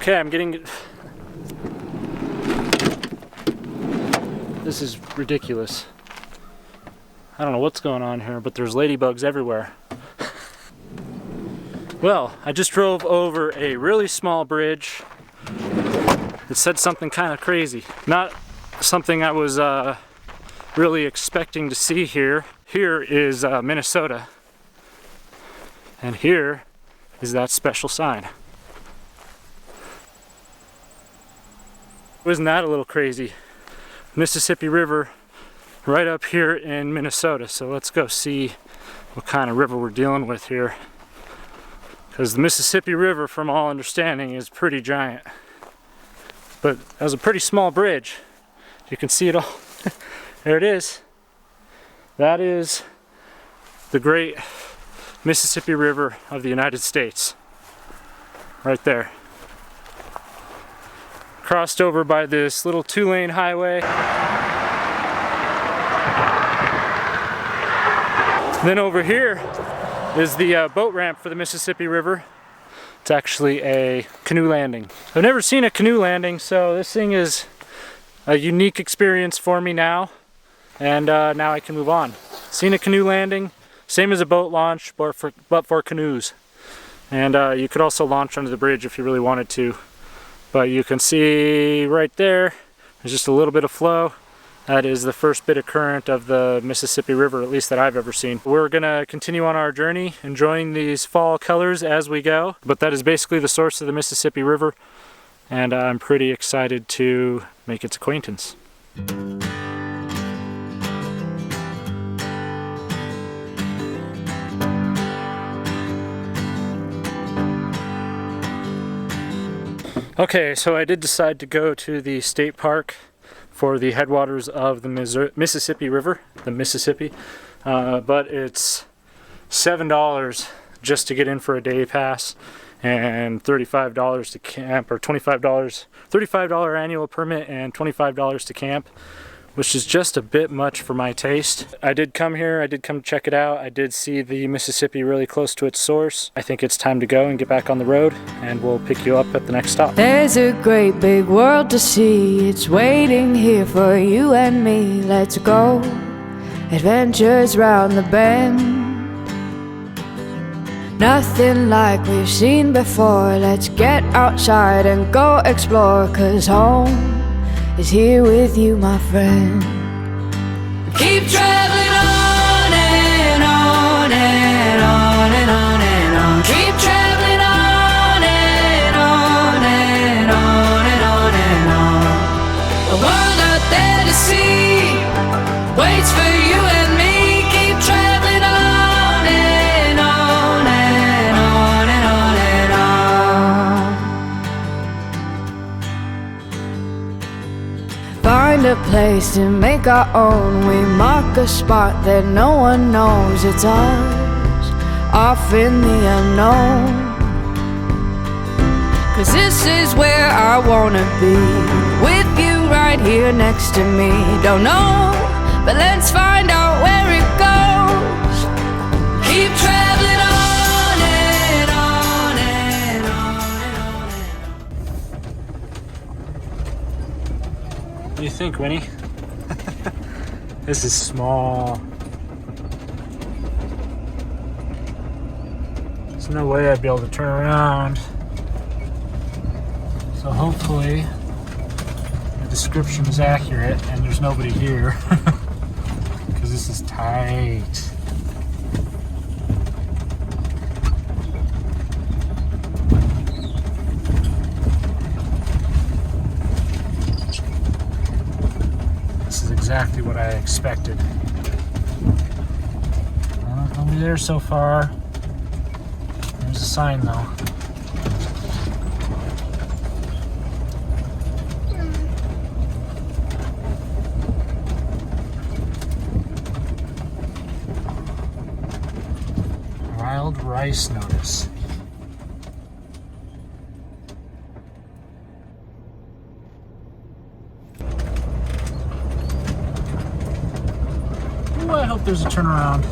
Okay, I'm getting... This is ridiculous. I don't know what's going on here, but there's ladybugs everywhere. Well, I just drove over a really small bridge. It said something kind of crazy. Not something I was really expecting to see here. Here is Minnesota. And here is that special sign. Wasn't that a little crazy? Mississippi River right up here in Minnesota. So let's go see what kind of river we're dealing with here. Because the Mississippi River, from all understanding, is pretty giant. But that was a pretty small bridge. You can see it all. There it is. That is the great Mississippi River of the United States. Right there. Crossed over by this little 2-lane highway. Then over here is the boat ramp for the Mississippi River. It's actually a canoe landing. I've never seen a canoe landing, so this thing is a unique experience for me now. And now I can move on. Seen a canoe landing, same as a boat launch, but for canoes. And you could also launch under the bridge if you really wanted to. But you can see right there, there's just a little bit of flow. That is the first bit of current of the Mississippi River, at least that I've ever seen. We're gonna continue on our journey, enjoying these fall colors as we go. But that is basically the source of the Mississippi River, and I'm pretty excited to make its acquaintance. Okay, so I did decide to go to the state park for the headwaters of the Mississippi River, the Mississippi, but it's $7 just to get in for a day pass and $35 to camp, or $35 annual permit and $25 to camp, which is just a bit much for my taste. I did come here, I did come check it out. I did see the Mississippi really close to its source. I think it's time to go and get back on the road, and we'll pick you up at the next stop. There's a great big world to see. It's waiting here for you and me. Let's go, adventures round the bend. Nothing like we've seen before. Let's get outside and go explore, 'cause home is here with you, my friend. Keep traveling on and on and on and on and on. Keep traveling on and on and on and on and on. A world out there to see waits for you and me. Keep traveling on and on and on and on and on. Find a place to make our own. We mark a spot that no one knows. It's ours, off in the unknown. 'Cause this is where I wanna be, with you right here next to me. Don't know, but let's find out where it goes. Keep traveling on and on and on and on and on. What do you think, Winnie? This is small. There's no way I'd be able to turn around. So hopefully the description is accurate and there's nobody here. Because this is tight. This is exactly what I expected. Nobody there so far. There's a sign though. Wild rice notice. Ooh, I hope there's a turnaround.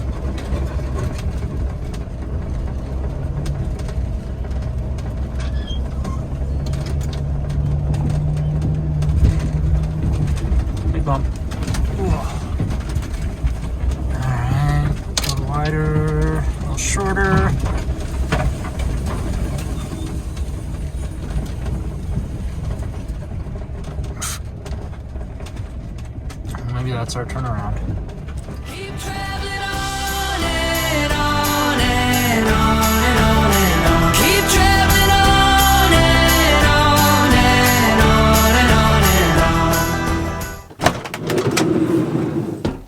that's our turnaround. Keep traveling on and on and on and on and on. Keep traveling on and on and on and on.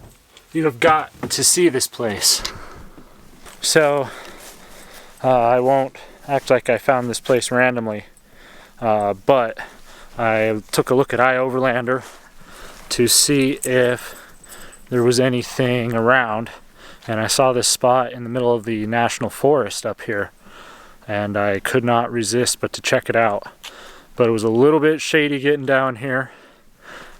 You have got to see this place. So, I won't act like I found this place randomly, but I took a look at iOverlander to see if there was anything around, and I saw this spot in the middle of the national forest up here, and I could not resist but to check it out. But it was a little bit shady getting down here,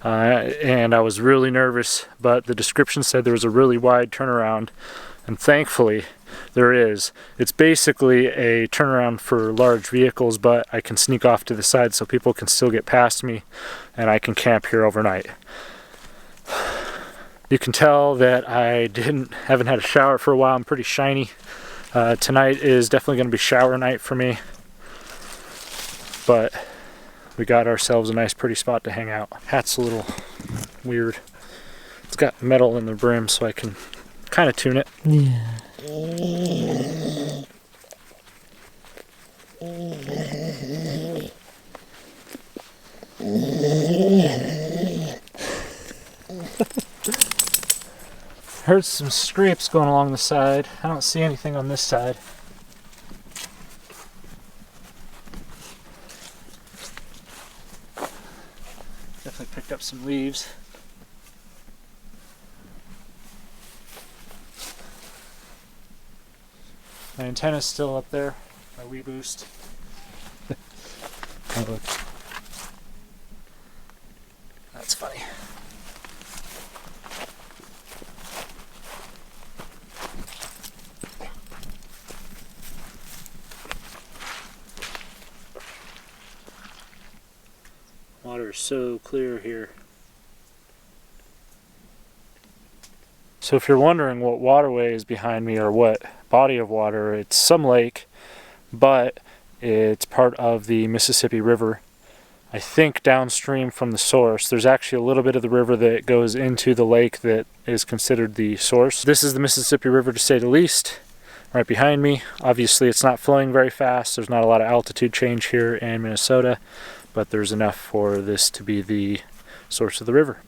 and I was really nervous, but the description said there was a really wide turnaround, and thankfully there is. It's basically a turnaround for large vehicles, but I can sneak off to the side so people can still get past me, and I can camp here overnight. You can tell that I haven't had a shower for a while. I'm pretty shiny. Tonight is definitely going to be shower night for me, but we got ourselves a nice pretty spot to hang out. Hat's a little weird. It's got metal in the brim, so I can kind of tune it. Yeah. Heard some scrapes going along the side. I don't see anything on this side. Definitely picked up some leaves. My antenna's still up there, my Wii Boost. Oh, look. That's funny. Water is so clear here. So if you're wondering what waterway is behind me or what body of water, it's some lake, but it's part of the Mississippi River. I think downstream from the source. There's actually a little bit of the river that goes into the lake that is considered the source. This is the Mississippi River, to say the least, right behind me. Obviously it's not flowing very fast. There's not a lot of altitude change here in Minnesota, but there's enough for this to be the source of the river.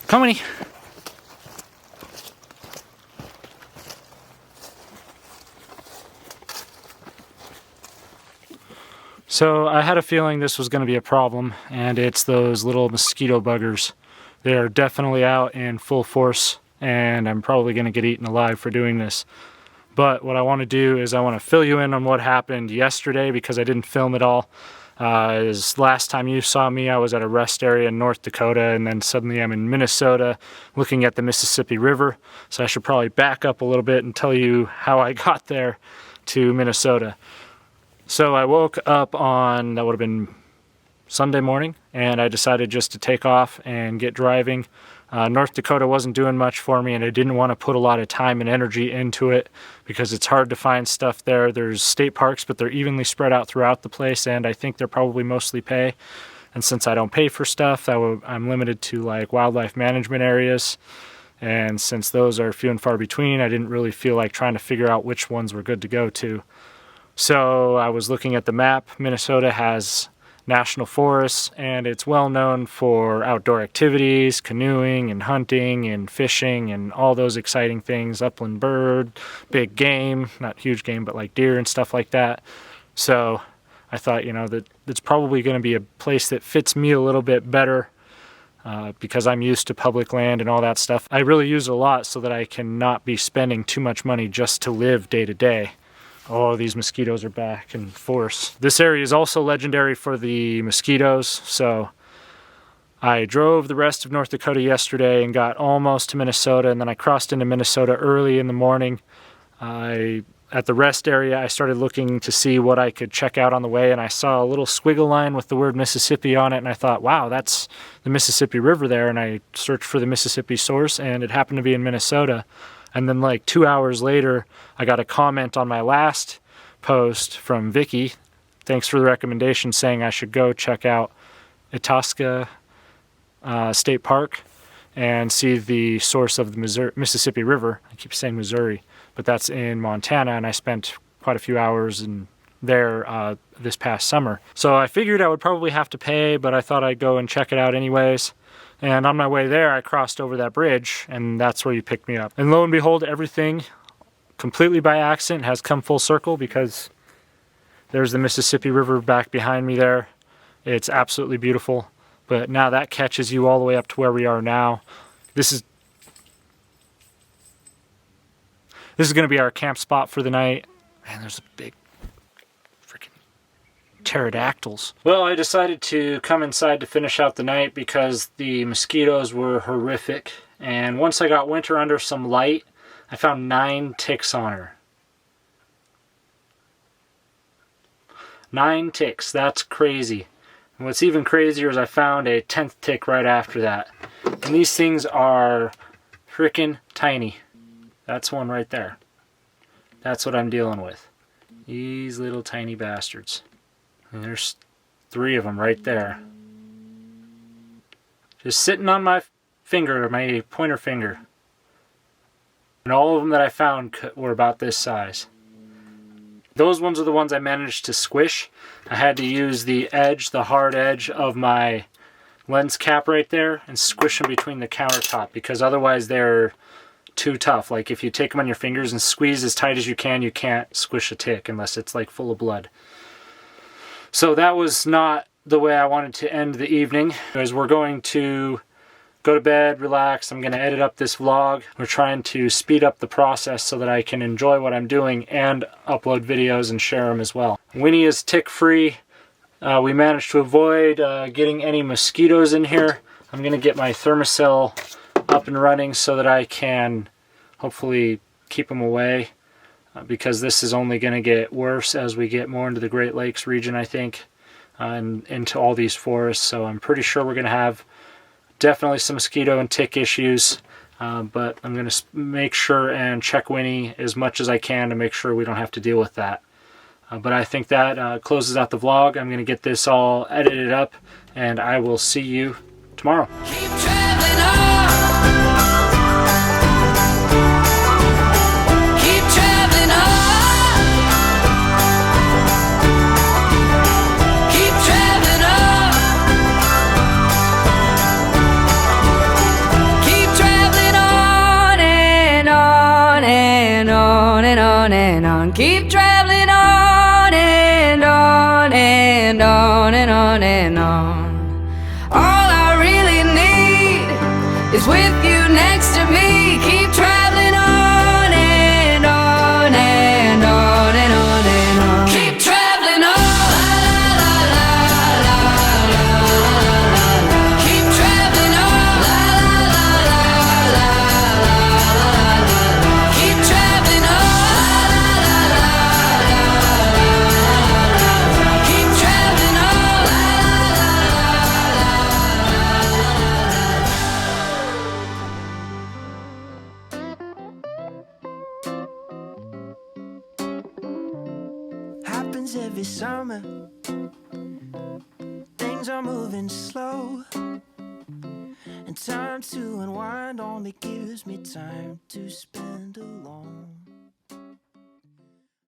Come on. So I had a feeling this was going to be a problem, and it's those little mosquito buggers. They are definitely out in full force, and I'm probably going to get eaten alive for doing this. But what I want to do is I want to fill you in on what happened yesterday, because I didn't film it all. Last time you saw me, I was at a rest area in North Dakota, and then suddenly I'm in Minnesota looking at the Mississippi River. So I should probably back up a little bit and tell you how I got there to Minnesota. So I woke up on, that would have been Sunday morning, and I decided just to take off and get driving. North Dakota wasn't doing much for me, and I didn't want to put a lot of time and energy into it because it's hard to find stuff there. There's state parks, but they're evenly spread out throughout the place, and I think they're probably mostly pay. And since I don't pay for stuff, I'm limited to like wildlife management areas. And since those are few and far between, I didn't really feel like trying to figure out which ones were good to go to. So I was looking at the map. Minnesota has national forests, and it's well known for outdoor activities, canoeing and hunting and fishing and all those exciting things, upland bird, big game, not huge game, but like deer and stuff like that. So I thought, that it's probably going to be a place that fits me a little bit better because I'm used to public land and all that stuff. I really use it a lot so that I can not be spending too much money just to live day to day. Oh, these mosquitoes are back in force. This area is also legendary for the mosquitoes, so I drove the rest of North Dakota yesterday and got almost to Minnesota, and then I crossed into Minnesota early in the morning. At the rest area, I started looking to see what I could check out on the way, and I saw a little squiggle line with the word Mississippi on it, and I thought, wow, that's the Mississippi River there, and I searched for the Mississippi source, and it happened to be in Minnesota. And then like 2 hours later, I got a comment on my last post from Vicky. Thanks for the recommendation, saying I should go check out Itasca State Park and see the source of the Mississippi River. I keep saying Missouri, but that's in Montana, and I spent quite a few hours in there this past summer. So I figured I would probably have to pay, but I thought I'd go and check it out anyways. And on my way there, I crossed over that bridge, and that's where you picked me up. And lo and behold, everything completely by accident has come full circle, because there's the Mississippi River back behind me there. It's absolutely beautiful. But now that catches you all the way up to where we are now. This is going to be our camp spot for the night. Man, there's a big freaking pterodactyls. Well, I decided to come inside to finish out the night because the mosquitoes were horrific. And once I got Winter under some light, I found 9 ticks on her. 9 ticks, that's crazy. And what's even crazier is I found a 10th tick right after that. And these things are freaking tiny. That's one right there. That's what I'm dealing with. These little tiny bastards. And there's 3 of them right there. Just sitting on my finger, my pointer finger. And all of them that I found were about this size. Those ones are the ones I managed to squish. I had to use the edge, the hard edge of my lens cap right there, and squish them between the countertop, because otherwise they're too tough. Like if you take them on your fingers and squeeze as tight as you can't squish a tick unless it's like full of blood. So that was not the way I wanted to end the evening. As we're going to go to bed, relax. I'm going to edit up this vlog. We're trying to speed up the process so that I can enjoy what I'm doing and upload videos and share them as well. Winnie is tick-free. We managed to avoid getting any mosquitoes in here. I'm going to get my thermocell up and running so that I can hopefully keep them away, because this is only going to get worse as we get more into the Great Lakes region, I think, and into all these forests. So I'm pretty sure we're going to have definitely some mosquito and tick issues, but I'm going to make sure and check Winnie as much as I can to make sure we don't have to deal with that. But I think that closes out the vlog. I'm going to get this all edited up, and I will see you tomorrow. Keep traveling on. Keep traveling on. Keep traveling on. Keep traveling on and on and on and on and on. Keep traveling on and on and on and on and on. Is with you next to me. Keep traveling on and on and on and on and on. Keep traveling on. La la la la la la. Keep traveling on. La la la la la. Keep traveling on. La la la la. Keep traveling on. Happens every summer. Things are moving slow, and time to unwind only gives me time to spend alone.